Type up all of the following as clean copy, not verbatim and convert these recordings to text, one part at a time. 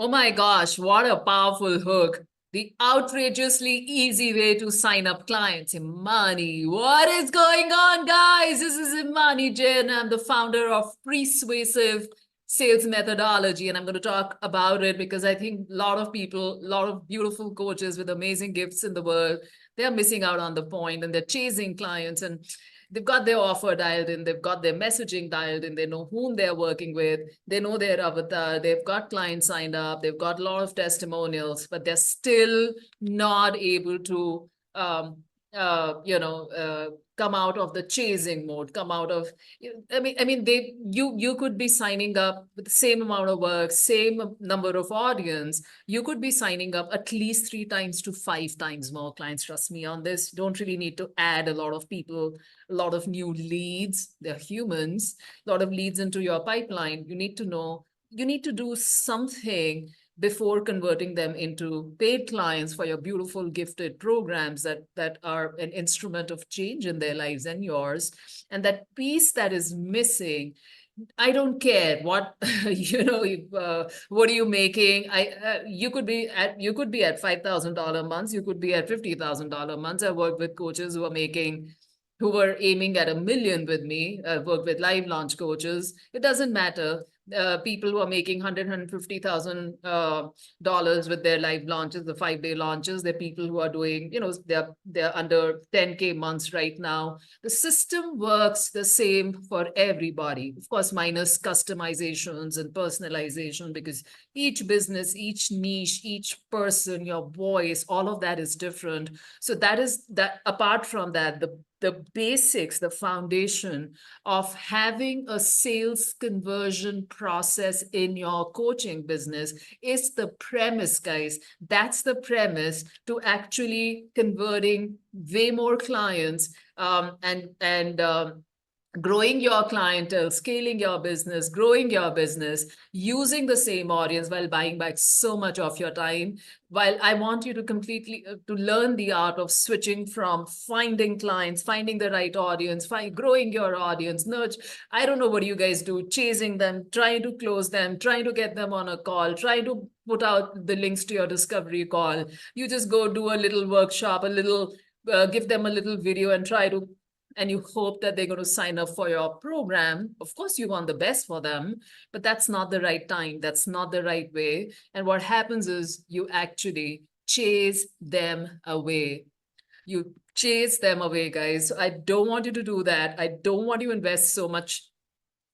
Oh my gosh, what a powerful hook. The outrageously easy way to sign up clients. Imani. What is going on, guys? This is Imani Jain. I'm the founder of Persuasive Sales Methodology, and I'm going to talk about it because I think a lot of people, a lot of beautiful coaches with amazing gifts in the world, they're missing out on the point and they're chasing clients. And they've got their offer dialed in, they've got their messaging dialed in, they know whom they're working with, they know their avatar, they've got clients signed up, they've got a lot of testimonials, but they're still not able to come out of the chasing mode, come out of, you could be signing up with the same amount of work, same number of audience. You could be signing up at least 3 times to 5 times more clients. Trust me on this. Don't really need to add a lot of people, a lot of new leads. They're humans, a lot of leads into your pipeline. You need to know, you need to do something before converting them into paid clients for your beautiful gifted programs that are an instrument of change in their lives and yours. And that piece that is missing, I don't care what what are you making? You could be at $5,000 months, you could be at $50,000 months. I work with coaches who were aiming at 1 million with me. I work with live launch coaches. It doesn't matter. People who are making $150,000 with their live launches, the 5-day launches. They're people who are doing, they're under 10K months right now. The system works the same for everybody, of course, minus customizations and personalization, because each business, each niche, each person, your voice, all of that is different. So that is that. Apart from that, the basics, the foundation of having a sales conversion process in your coaching business is the premise, guys. That's the premise to actually converting way more clients, and growing your clientele, scaling your business, growing your business, using the same audience while buying back so much of your time. While I want you to completely to learn the art of switching from finding clients, finding the right audience, growing your audience, nurture. I don't know what you guys do, chasing them, trying to close them, trying to get them on a call, trying to put out the links to your discovery call. You just go do a little workshop, give them a little video and and you hope that they're going to sign up for your program. Of course, you want the best for them, but that's not the right time. That's not the right way. And what happens is you actually chase them away. You chase them away, guys. So I don't want you to do that. I don't want you to invest so much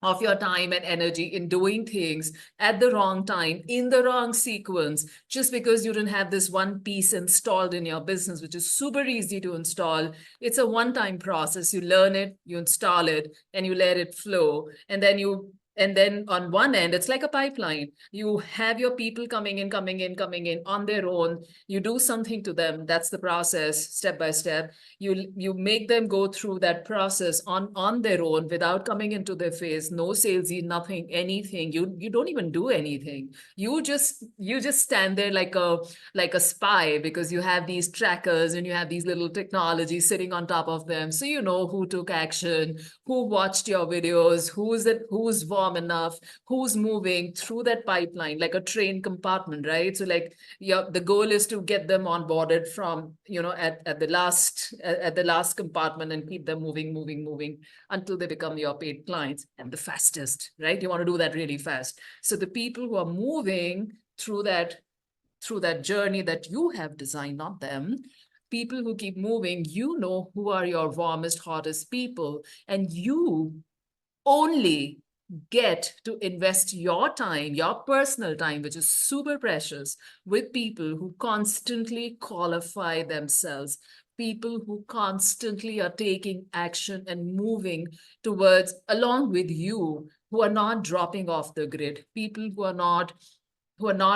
of your time and energy in doing things at the wrong time, in the wrong sequence, just because you didn't have this one piece installed in your business, which is super easy to install. It's a one-time process. You learn it, you install it, and you let it flow. And then on one end, it's like a pipeline. You have your people coming in on their own. You do something to them. That's the process, step by step. You make them go through that process on their own without coming into their face. No salesy, nothing, anything. You don't even do anything. You just stand there like a spy, because you have these trackers and you have these little technologies sitting on top of them. So you know who took action, who watched your videos, who's warm enough, who's moving through that pipeline like a train compartment, right? So like the goal is to get them onboarded from, at the last compartment, and keep them moving until they become your paid clients, and the fastest, right? You want to do that really fast. So the people who are moving through that journey that you have designed, not them, people who keep moving, you know who are your warmest, hottest people, and you only get to invest your time, your personal time, which is super precious, with people who constantly qualify themselves, people who constantly are taking action and moving towards along with you, who are not dropping off the grid, people who are not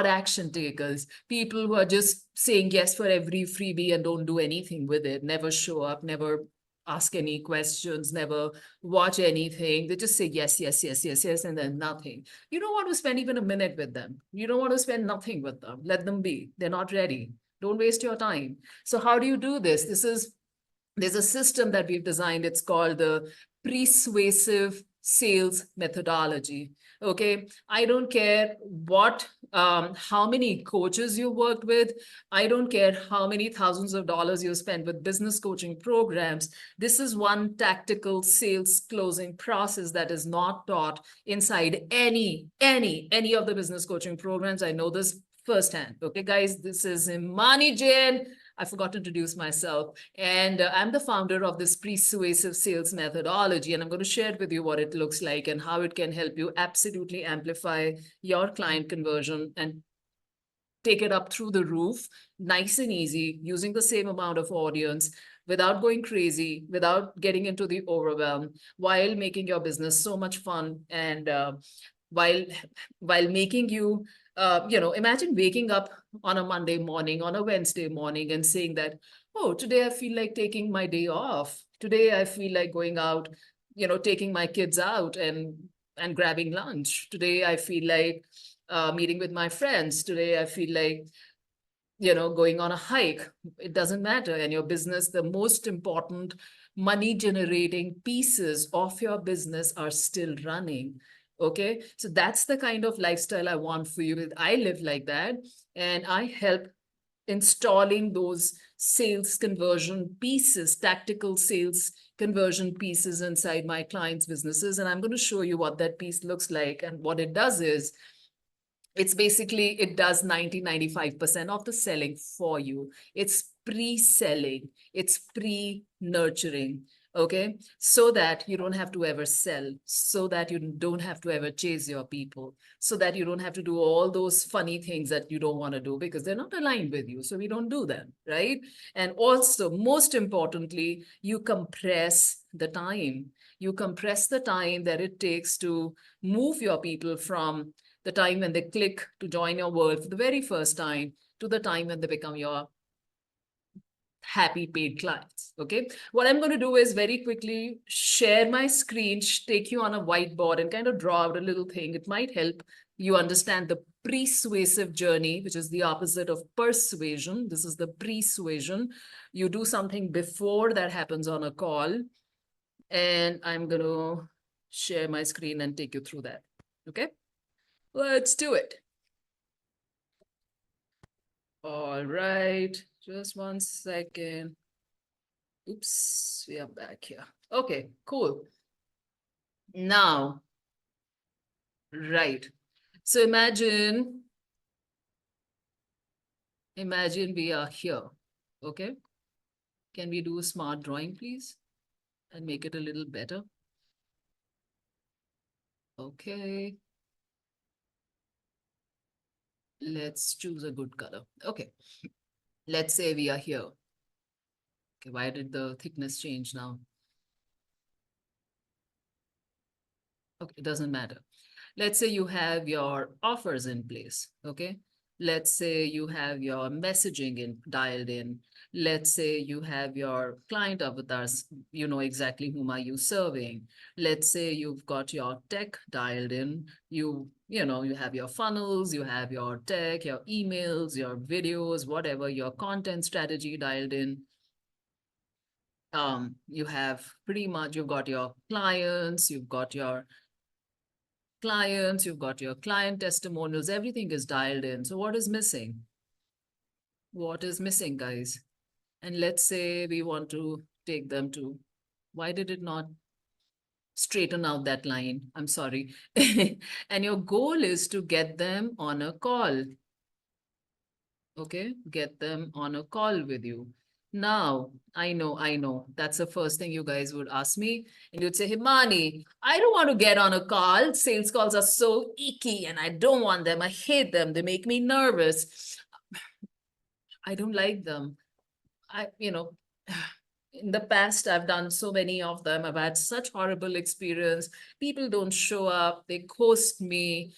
action takers, people who are just saying yes for every freebie and don't do anything with it, never show up, never ask any questions, never watch anything. They just say yes, yes, yes, yes, yes, and then nothing. You don't want to spend even a minute with them. You don't want to spend nothing with them. Let them be. They're not ready. Don't waste your time. So how do you do this? There's a system that we've designed. It's called the Persuasive sales methodology. Okay, I don't care how many coaches you worked with. I don't care how many thousands of dollars you spend with business coaching programs. This is one tactical sales closing process that is not taught inside any of the business coaching programs. I know this firsthand. Okay, guys, this is Imani Jain. I forgot to introduce myself. And I'm the founder of this persuasive sales methodology. And I'm going to share with you what it looks like and how it can help you absolutely amplify your client conversion and take it up through the roof, nice and easy, using the same amount of audience without going crazy, without getting into the overwhelm, while making your business so much fun and while while making you imagine waking up on a Monday morning, on a Wednesday morning, and saying that, oh, today I feel like taking my day off. Today I feel like going out, taking my kids out and grabbing lunch. Today I feel like meeting with my friends. Today I feel like going on a hike. It doesn't matter. And your business, the most important money generating pieces of your business are still running. Okay, so that's the kind of lifestyle I want for you. I live like that, and I help installing those sales conversion pieces, tactical sales conversion pieces inside my clients' businesses. And I'm going to show you what that piece looks like. And what it does is, it's basically, it does 95% of the selling for you. It's pre-selling, it's pre-nurturing. Okay, so that you don't have to ever sell, so that you don't have to ever chase your people, so that you don't have to do all those funny things that you don't want to do because they're not aligned with you. So we don't do them, right? And also, most importantly, you compress the time. You compress the time that it takes to move your people from the time when they click to join your world for the very first time to the time when they become your happy paid clients. Okay, what I'm going to do is very quickly share my screen, take you on a whiteboard and kind of draw out a little thing. It might help you understand the persuasive journey, which is the opposite of persuasion. This is the persuasion. You do something before that happens on a call, and I'm going to share my screen and take you through that. Okay, let's do it. All right, just 1 second. Oops, we are back here. Okay, cool. Now, right. So imagine we are here. Okay. Can we do a smart drawing, please? And make it a little better. Okay. Let's choose a good color. Okay. Let's say we are here. Okay, why did the thickness change now? Okay, it doesn't matter. Let's say you have your offers in place, okay? Let's say you have your messaging dialed in. Let's say you have your client avatars, you know exactly whom are you serving. Let's say you've got your tech dialed in. You have your funnels, you have your tech, your emails, your videos, whatever, your content strategy dialed in. You have pretty much, you've got your clients, you've got your client testimonials, everything is dialed in. So what is missing? What is missing, guys? And let's say we want to take them to, why did it not straighten out that line? I'm sorry. And your goal is to get them on a call. Okay, get them on a call with you. Now, I know, that's the first thing you guys would ask me. And you'd say, Himani, I don't want to get on a call. Sales calls are so icky and I don't want them. I hate them. They make me nervous. I don't like them. In the past, I've done so many of them. I've had such horrible experience. People don't show up. They ghost me.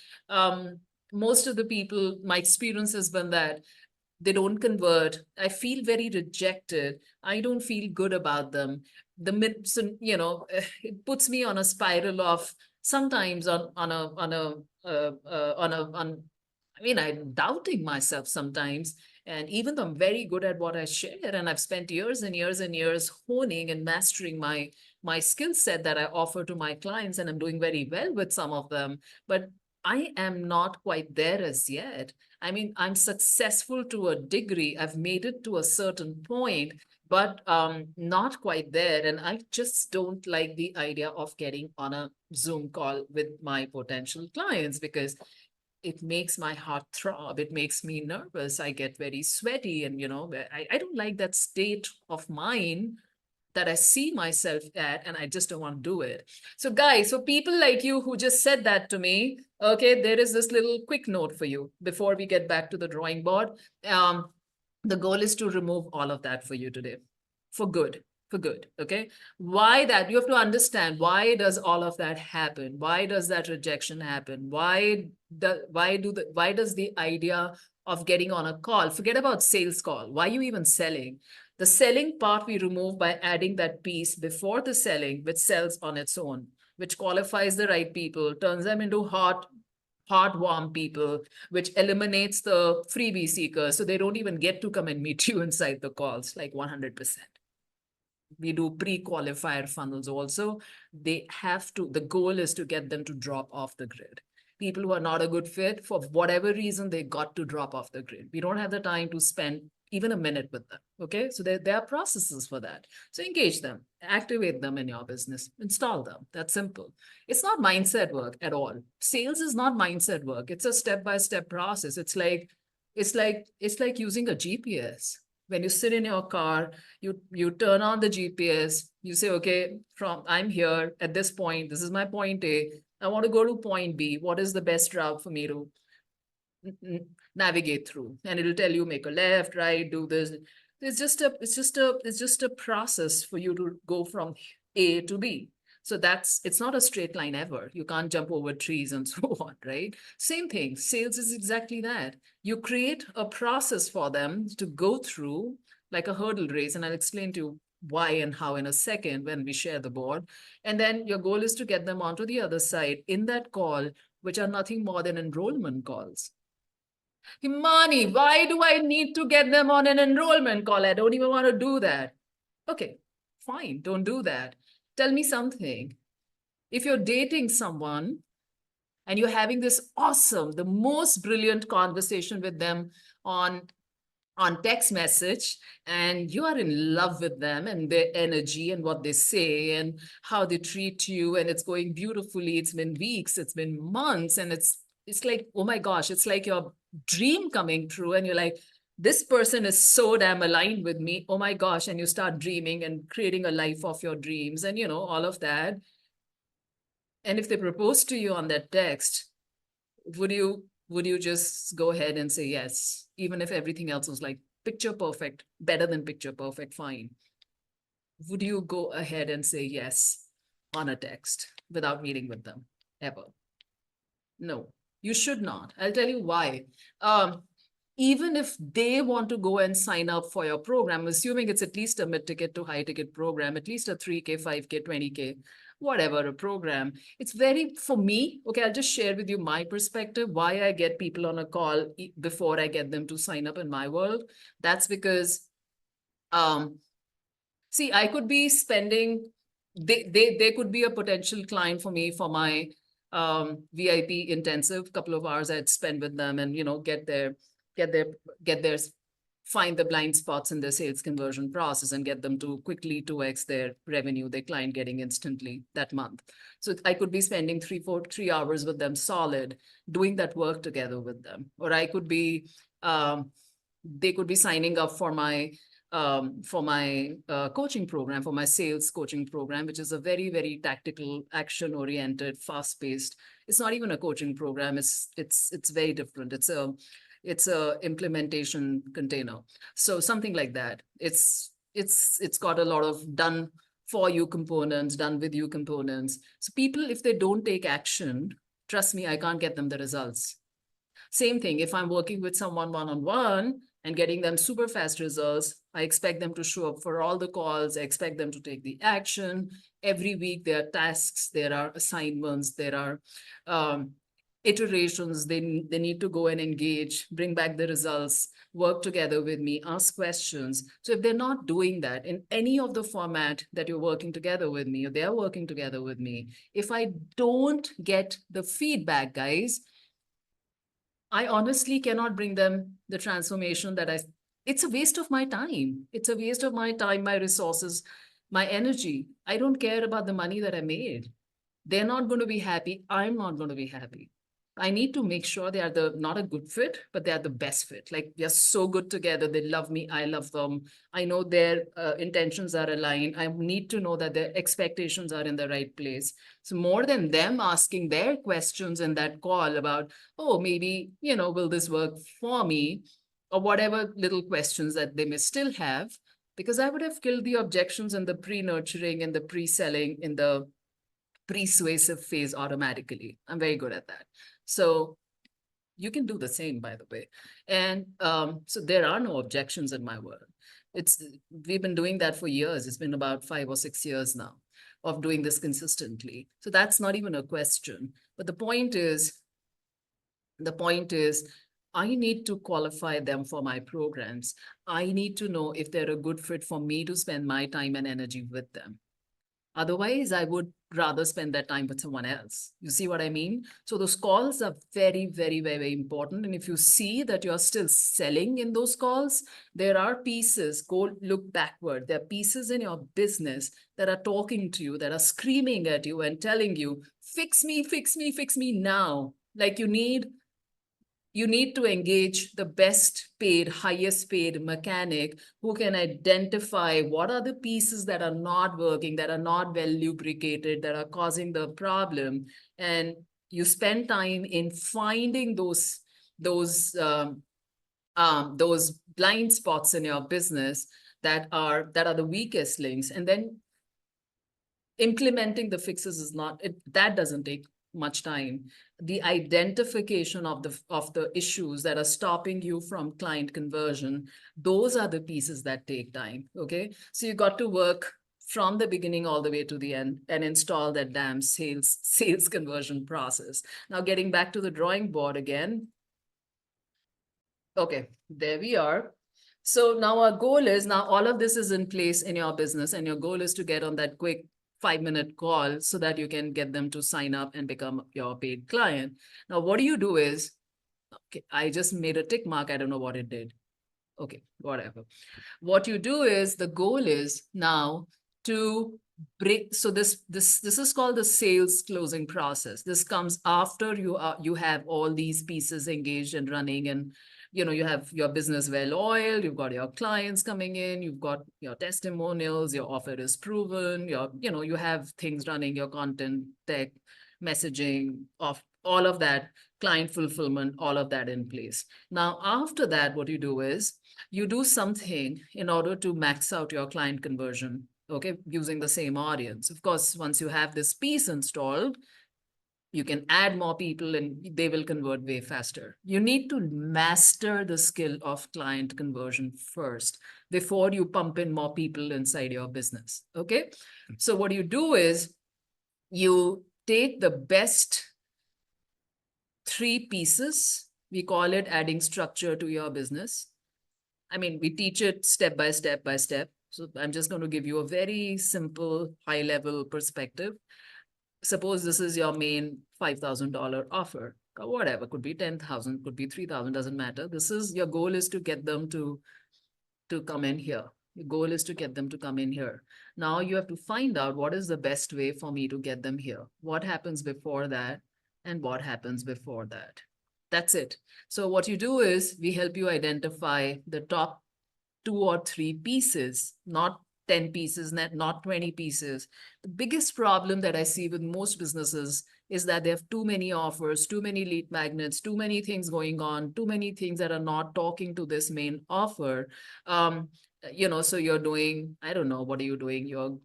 Most of the people, my experience has been that they don't convert. I feel very rejected. I don't feel good about them. It puts me on a spiral of sometimes I'm doubting myself sometimes. And even though I'm very good at what I share, and I've spent years and years and years honing and mastering my skill set that I offer to my clients, and I'm doing very well with some of them, but I am not quite there as yet. I mean, I'm successful to a degree. I've made it to a certain point, but not quite there. And I just don't like the idea of getting on a Zoom call with my potential clients because it makes my heart throb. It makes me nervous. I get very sweaty. And, I don't like that state of mind that I see myself at, and I just don't want to do it. So, guys, so people like you who just said that to me, okay, there is this little quick note for you before we get back to the drawing board. Um, the goal is to remove all of that for you today, for good. For good. Okay. Why that? You have to understand, why does all of that happen? Why does that rejection happen? Why does the idea of getting on a call, forget about sales call, why are you even selling? The selling part we remove by adding that piece before the selling, which sells on its own, which qualifies the right people, turns them into warm people, which eliminates the freebie seekers. So they don't even get to come and meet you inside the calls, like 100%. We do pre-qualifier funnels also. The goal is to get them to drop off the grid. People who are not a good fit, for whatever reason, they got to drop off the grid. We don't have the time to spend even a minute with them. Okay. So there are processes for that. So engage them, activate them in your business, install them. That's simple. It's not mindset work at all. Sales is not mindset work. It's a step-by-step process. It's like using a GPS. When you sit in your car, you turn on the GPS, you say, okay, I'm here at this point, this is my point A. I want to go to point B. What is the best route for me to navigate through? And it'll tell you, make a left, right, do this. It's just a process for you to go from A to B. So it's not a straight line ever. You can't jump over trees and so on, right? Same thing. Sales is exactly that. You create a process for them to go through, like a hurdle race. And I'll explain to you why and how in a second when we share the board. And then your goal is to get them onto the other side in that call, which are nothing more than enrollment calls. Himani, why do I need to get them on an enrollment call? I don't even want to do that. Okay, fine, don't do that. Tell me something. If you're dating someone and you're having this awesome, the most brilliant conversation with them on text message, and you are in love with them and their energy and what they say and how they treat you, and it's going beautifully, it's been weeks, it's been months, and it's like, oh my gosh, it's like your dream coming true, and you're like, this person is so damn aligned with me, oh my gosh, and you start dreaming and creating a life of your dreams and all of that. And if they propose to you on that text, would you just go ahead and say yes, even if everything else was like picture perfect, better than picture perfect, fine? Would you go ahead and say yes on a text without meeting with them ever? No, you should not. I'll tell you why. Even if they want to go and sign up for your program, assuming it's at least a mid-ticket to high-ticket program, at least a 3K, 5K, 20K, whatever, a program, it's very, for me, okay, I'll just share with you my perspective, why I get people on a call before I get them to sign up in my world. That's because, see, I could be spending, they could be a potential client for me for my VIP intensive couple of hours I'd spend with them and, get their find the blind spots in their sales conversion process and get them to quickly 2x their revenue, their client getting instantly that month. So I could be spending 3 hours with them solid, doing that work together with them. Or I could be, they could be signing up for my coaching program, for my sales coaching program, which is a very, very tactical, action-oriented, fast-paced. It's not even a coaching program. It's very different. It's a implementation container. So something like that. It's got a lot of done for you components, done with you components. So people, if they don't take action, trust me, I can't get them the results. Same thing, if I'm working with someone one-on-one and getting them super fast results, I expect them to show up for all the calls. I expect them to take the action. Every week there are tasks, there are assignments, there are iterations. They need to go and engage, bring back the results, work together with me, ask questions. So if they're not doing that in any of the format that you're working together with me, or they're working together with me, if I don't get the feedback, guys, I honestly cannot bring them the transformation that it's a waste of my time. It's a waste of my time, my resources, my energy. I don't care about the money that I made. They're not going to be happy. I'm not going to be happy. I need to make sure they are the not a good fit, but they are the best fit. Like we are so good together. They love me. I love them. I know their intentions are aligned. I need to know that their expectations are in the right place. So more than them asking their questions in that call about, oh, maybe, will this work for me? Or whatever little questions that they may still have, because I would have killed the objections in the pre-nurturing and the pre-selling in the persuasive phase automatically. I'm very good at that. So you can do the same, by the way. And so there are no objections in my world. We've been doing that for years. It's been about 5 or 6 years now of doing this consistently. So that's not even a question. But the point is, I need to qualify them for my programs. I need to know if they're a good fit for me to spend my time and energy with them. Otherwise, I would rather spend that time with someone else. You see what I mean? So those calls are very, very, very, very important. And if you see that you're still selling in those calls, there are pieces, go look backward. There are pieces in your business that are talking to you, that are screaming at you and telling you, fix me, fix me, fix me now. Like you need to engage the best paid, highest paid mechanic who can identify what are the pieces that are not working, that are not well lubricated, that are causing the problem. And you spend time in finding those those blind spots in your business that are the weakest links. And then implementing the fixes is not that doesn't take much time. The identification of the issues that are stopping you from client conversion, those are the pieces that take time. Okay, so you got to work from the beginning all the way to the end and install that damn sales conversion process. Now getting back to the drawing board again. Okay, there we are. So now our goal is, now all of this is in place in your business, and your goal is to get on that quick 5-minute call so that you can get them to sign up and become your paid client. Now, what do you do is, okay, I just made a tick mark. I don't know what it did. Okay, whatever. What you do is, the goal is now to break. So this is called the sales closing process. This comes after you have all these pieces engaged and running, and you have your business well oiled, you've got your clients coming in, you've got your testimonials, your offer is proven, you have things running, your content, tech, messaging, of all of that, client fulfillment, all of that in place. Now, after that, what you do is you do something in order to max out your client conversion, okay, using the same audience. Of course, once you have this piece installed, you can add more people and they will convert way faster. You need to master the skill of client conversion first before you pump in more people inside your business. Okay. So what you do is you take the best 3 pieces. We call it adding structure to your business. I mean, we teach it step by step by step. So I'm just going to give you a very simple, high level perspective. Suppose this is your main $5,000 offer, or whatever, could be 10,000, could be 3,000, doesn't matter. This is your goal, is to get them to come in here. Your goal is to get them to come in here. Now you have to find out what is the best way for me to get them here. What happens before that and what happens before that. That's it. So what you do is we help you identify the top 2 or 3 pieces, not 10 pieces, not 20 pieces. The biggest problem that I see with most businesses is that they have too many offers, too many lead magnets, too many things going on, too many things that are not talking to this main offer. So you're doing, I don't know, what are you doing?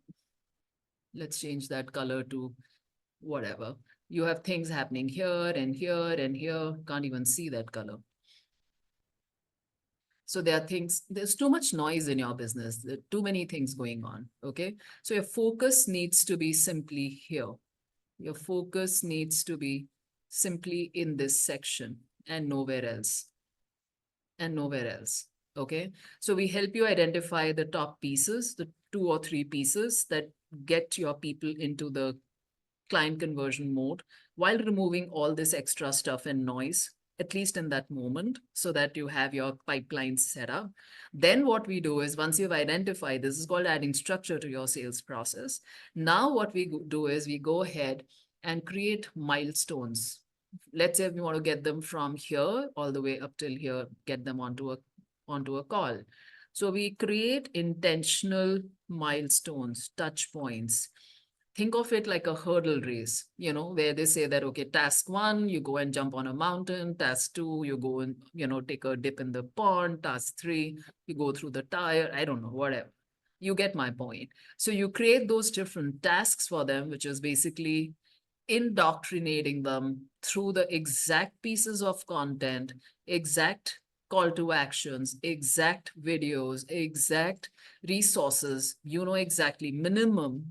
Let's change that color to whatever. You have things happening here and here and here. Can't even see that color. So there are things, there's too much noise in your business. There are too many things going on, okay? So your focus needs to be simply here. Your focus needs to be simply in this section and nowhere else. And nowhere else. Okay. So we help you identify the top pieces, the 2 or 3 pieces that get your people into the client conversion mode while removing all this extra stuff and noise, at least in that moment, so that you have your pipeline set up. Then what we do is once you've identified, this is called adding structure to your sales process. Now what we do is we go ahead and create milestones. Let's say we want to get them from here all the way up till here, get them onto a call. So we create intentional milestones, touch points. Think of it like a hurdle race, where they say that, okay, task 1, you go and jump on a mountain. Task 2, you go and, take a dip in the pond. Task 3, you go through the tire. I don't know, whatever. You get my point. So you create those different tasks for them, which is basically indoctrinating them through the exact pieces of content, exact call to actions, exact videos, exact resources. You know exactly minimum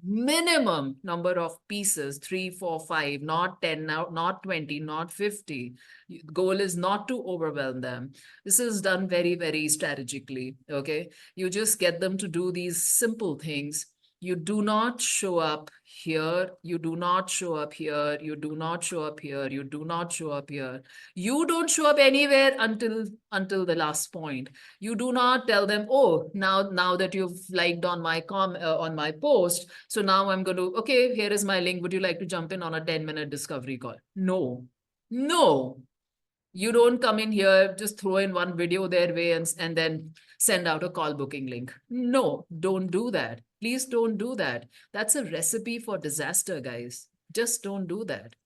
number of pieces, 3, 4, 5, not 10, not 20, not 50. The goal is not to overwhelm them. This is done very, very strategically. Okay. You just get them to do these simple things. You do not show up here. You do not show up here. You do not show up here. You do not show up here. You don't show up anywhere until the last point. You do not tell them, oh, now that you've liked on my post, so now I'm going to, okay, here is my link. Would you like to jump in on a 10-minute discovery call? No. You don't come in here, just throw in one video their way and then send out a call booking link. No, don't do that. Please don't do that. That's a recipe for disaster, guys. Just don't do that.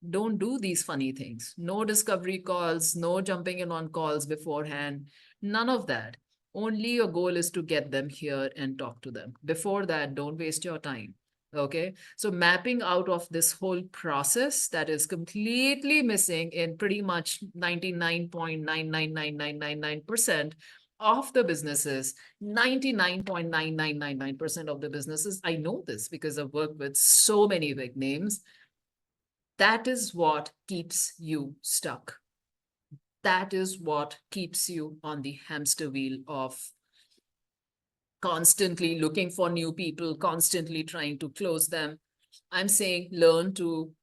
Don't do these funny things. No discovery calls, no jumping in on calls beforehand, none of that. Only your goal is to get them here and talk to them. Before that, don't waste your time. Okay, so mapping out of this whole process that is completely missing in pretty much 99.99999% of the businesses, 99.9999% of the businesses. I know this because I've worked with so many big names. That is what keeps you stuck. That is what keeps you on the hamster wheel of constantly looking for new people, constantly trying to close them. I'm saying learn to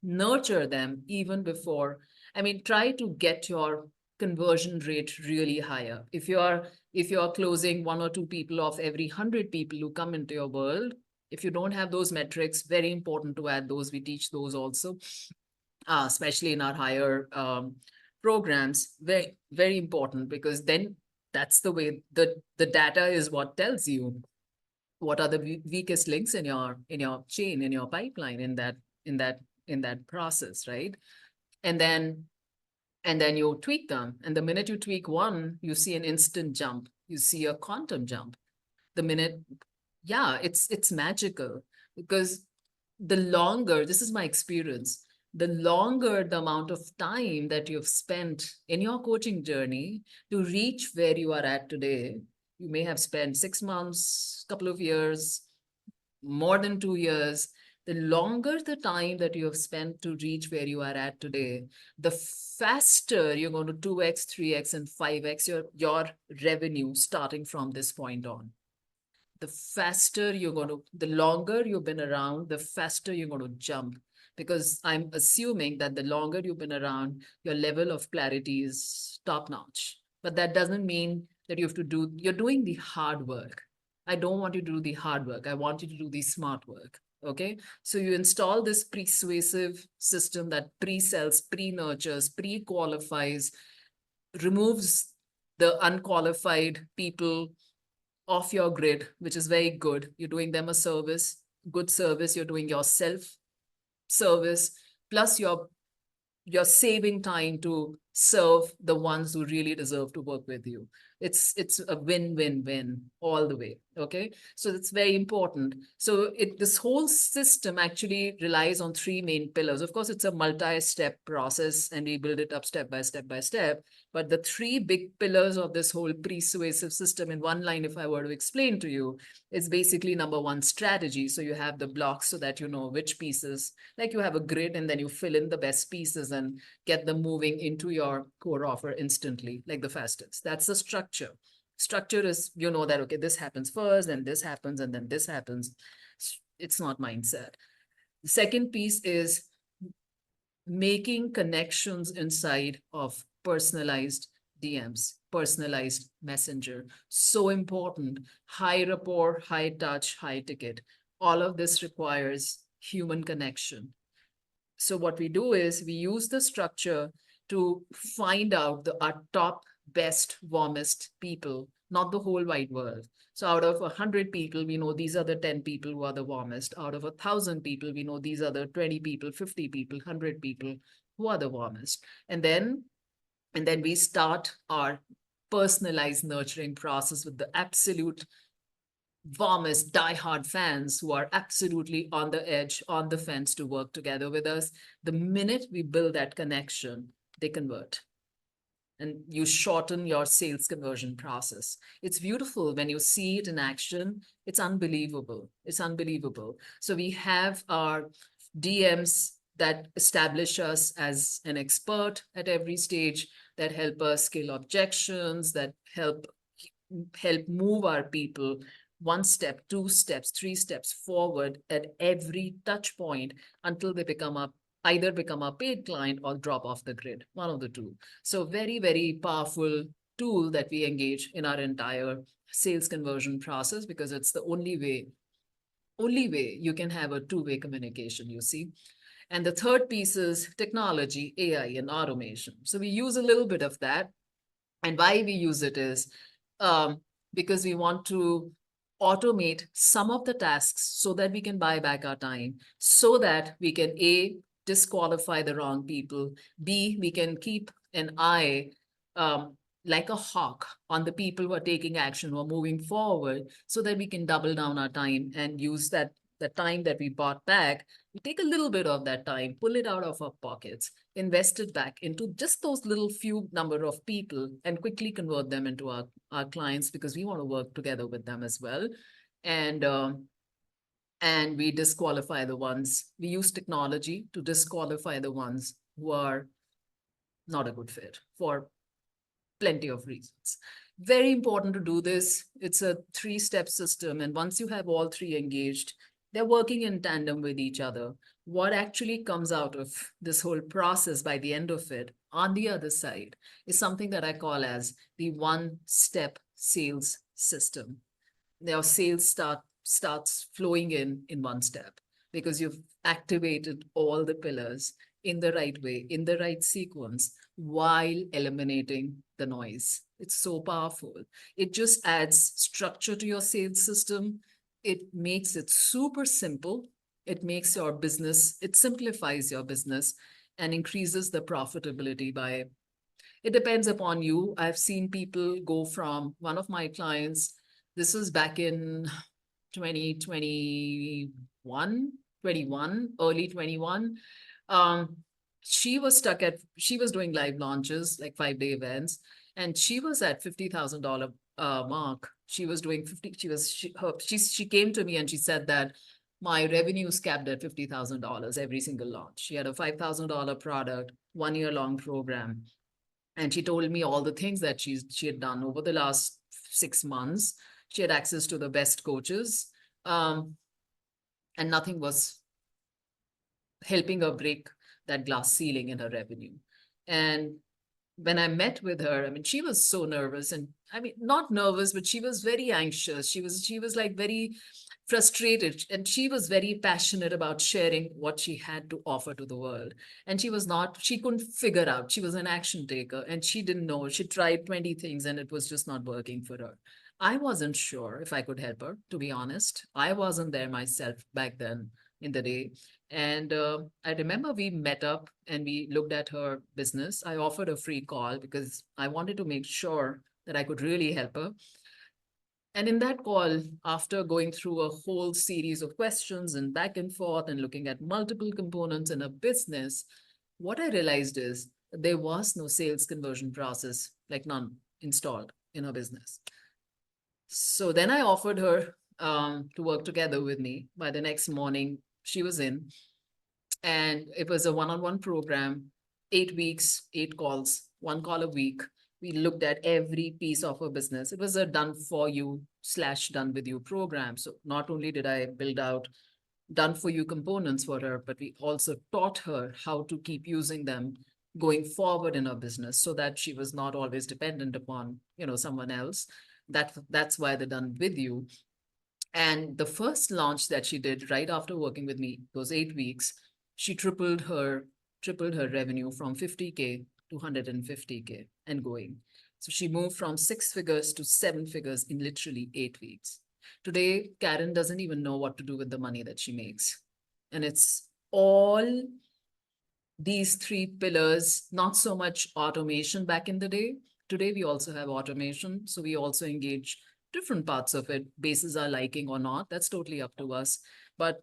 nurture them even before. I mean, try to get your conversion rate really higher. If you're closing 1 or 2 people of every 100 people who come into your world, if you don't have those metrics, very important to add those. We teach those also, especially in our higher programs. Very, very important, because then that's the way the data is what tells you what are the weakest links in your chain, in your pipeline, in that process, right? And then you tweak them. And the minute you tweak one, you see an instant jump. You see a quantum jump. The minute, yeah, it's magical, because the longer, this is my experience, the longer the amount of time that you've spent in your coaching journey to reach where you are at today. You may have spent 6 months, couple of years, more than 2 years. The longer the time that you have spent to reach where you are at today, the faster you're going to 2x, 3x, and 5x your revenue starting from this point on. The faster you're going to, the longer you've been around, the faster you're going to jump. Because I'm assuming that the longer you've been around, your level of clarity is top notch. But that doesn't mean that you have to do, you're doing the hard work. I don't want you to do the hard work. I want you to do the smart work. Okay. So you install this persuasive system that pre-sells, pre-nurtures, pre-qualifies, removes the unqualified people off your grid, which is very good. You're doing them a service, good service. You're doing yourself service, plus you're saving time to serve the ones who really deserve to work with you. It's a win-win-win all the way. Okay. So it's very important. So this whole system actually relies on three main pillars. Of course, it's a multi-step process and we build it up step by step by step. But the three big pillars of this whole persuasive system in one line, if I were to explain to you, is basically number one, strategy. So you have the blocks so that you know which pieces, like you have a grid and then you fill in the best pieces and get them moving into your core offer instantly, like the fastest. That's the structure. Structure is, you know that, okay, this happens first, then this happens, and then this happens. It's not mindset. The second piece is making connections inside of personalized DMs, personalized messenger. So important. High rapport, high touch, high ticket. All of this requires human connection. So what we do is we use the structure to find out our top, best, warmest people, not the whole wide world. So out of 100 people, we know these are the 10 people who are the warmest. Out of 1,000 people, we know these are the 20 people, 50 people, 100 people who are the warmest. And then we start our personalized nurturing process with the absolute warmest diehard fans who are absolutely on the edge, on the fence to work together with us. The minute we build that connection, they convert. And you shorten your sales conversion process. It's beautiful when you see it in action. It's unbelievable. It's unbelievable. So we have our DMs that establish us as an expert at every stage, that help us scale objections, that help move our people one step, two steps, three steps forward at every touch point until they either become a paid client or drop off the grid, one of the two. So very, very powerful tool that we engage in our entire sales conversion process, because it's the only way you can have a two-way communication, you see. And the third piece is technology, AI, and automation. So we use a little bit of that. And why we use it is because we want to automate some of the tasks so that we can buy back our time, so that we can A, disqualify the wrong people, B, we can keep an eye like a hawk on the people who are taking action or moving forward, so that we can double down our time and use the time that we bought back. We take a little bit of that time, pull it out of our pockets, invest it back into just those little few number of people, and quickly convert them into our clients, because we want to work together with them as well. And we disqualify the ones, we use technology to disqualify the ones who are not a good fit for plenty of reasons. Very important to do this. It's a three-step system. And once you have all three engaged, they're working in tandem with each other. What actually comes out of this whole process by the end of it, on the other side, is something that I call as the one-step sales system. Now, sales starts flowing in one step, because you've activated all the pillars in the right way, in the right sequence, while eliminating the noise. It's so powerful. It just adds structure to your sales system. It makes it super simple. It makes your business, it simplifies your business and increases the profitability by, it depends upon you. I've seen people go from, one of my clients, this was back in 2021, early 21. She was doing live launches, like 5-day events, and she was at $50,000 mark. She was doing 50, she came to me and she said that my revenue is capped at $50,000 every single launch. She had a $5,000 product, 1-year long program. And she told me all the things that she had done over the last 6 months. She had access to the best coaches, and nothing was helping her break that glass ceiling in her revenue. And when I met with her, I mean, she was so nervous, and I mean, not nervous, but she was very anxious. She was like very frustrated, and she was very passionate about sharing what she had to offer to the world. And she couldn't figure out, she was an action taker, and she didn't know. She tried 20 things and it was just not working for her. I wasn't sure if I could help her, to be honest. I wasn't there myself back then. in the day. And I remember we met up and we looked at her business. I offered a free call because I wanted to make sure that I could really help her. And in that call, after going through a whole series of questions and back and forth and looking at multiple components in a business, what I realized is that there was no sales conversion process, like none installed in her business. So then I offered her to work together with me. By the next morning, she was in, and it was a one-on-one program, 8 weeks, 8 calls, 1 call a week. We looked at every piece of her business. It was a done for you / done with you program. So not only did I build out done for you components for her, but we also taught her how to keep using them going forward in her business so that she was not always dependent upon, someone else. That's why they're done with you. And the first launch that she did right after working with me, those 8 weeks, she tripled her revenue from 50K to 150K and going. So she moved from 6 figures to 7 figures in literally 8 weeks. Today, Karen doesn't even know what to do with the money that she makes. And it's all these 3 pillars, not so much automation back in the day. Today, we also have automation. So we also engage different parts of it, bases our liking or not. That's totally up to us. But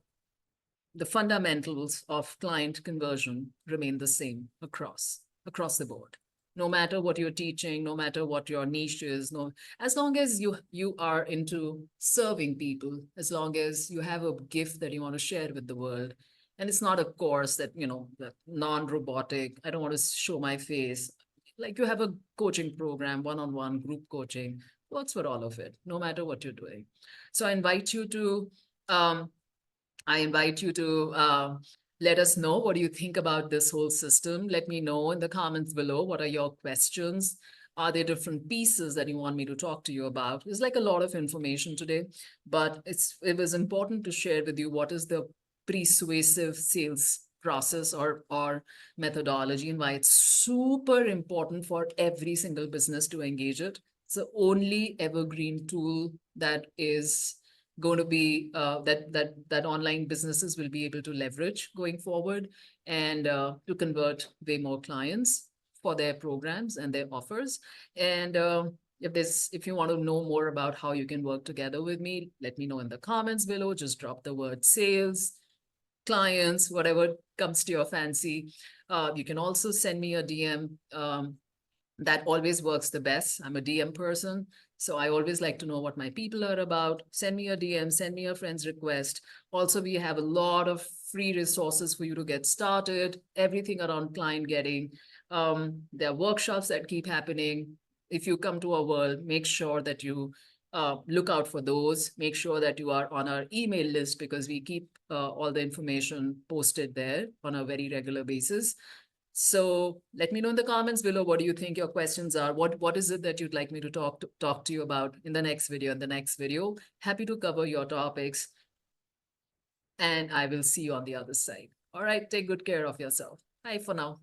the fundamentals of client conversion remain the same across the board. No matter what you're teaching, no matter what your niche is, as long as you are into serving people, as long as you have a gift that you want to share with the world, and it's not a course that non-robotic. I don't want to show my face. Like you have a coaching program, one-on-one group coaching, works for all of it, no matter what you're doing. So um, I invite you to let us know what do you think about this whole system. Let me know in the comments below. What are your questions? Are there different pieces that you want me to talk to you about? There's like a lot of information today, but it was important to share with you what is the persuasive sales process or methodology and why it's super important for every single business to engage it. It's the only evergreen tool that is going to be that online businesses will be able to leverage going forward and to convert way more clients for their programs and their offers. And if you want to know more about how you can work together with me, let me know in the comments below. Just drop the word sales, clients, whatever comes to your fancy. You can also send me a DM. That always works the best. I'm a DM person. So I always like to know what my people are about. Send me a DM, send me a friend's request. Also, we have a lot of free resources for you to get started, everything around client getting. There are workshops that keep happening. If you come to our world, make sure that you look out for those. Make sure that you are on our email list because we keep all the information posted there on a very regular basis. So let me know in the comments below, what do you think your questions are? What is it that you'd like me to talk to you about in the next video? Happy to cover your topics. And I will see you on the other side. All right, take good care of yourself. Bye for now.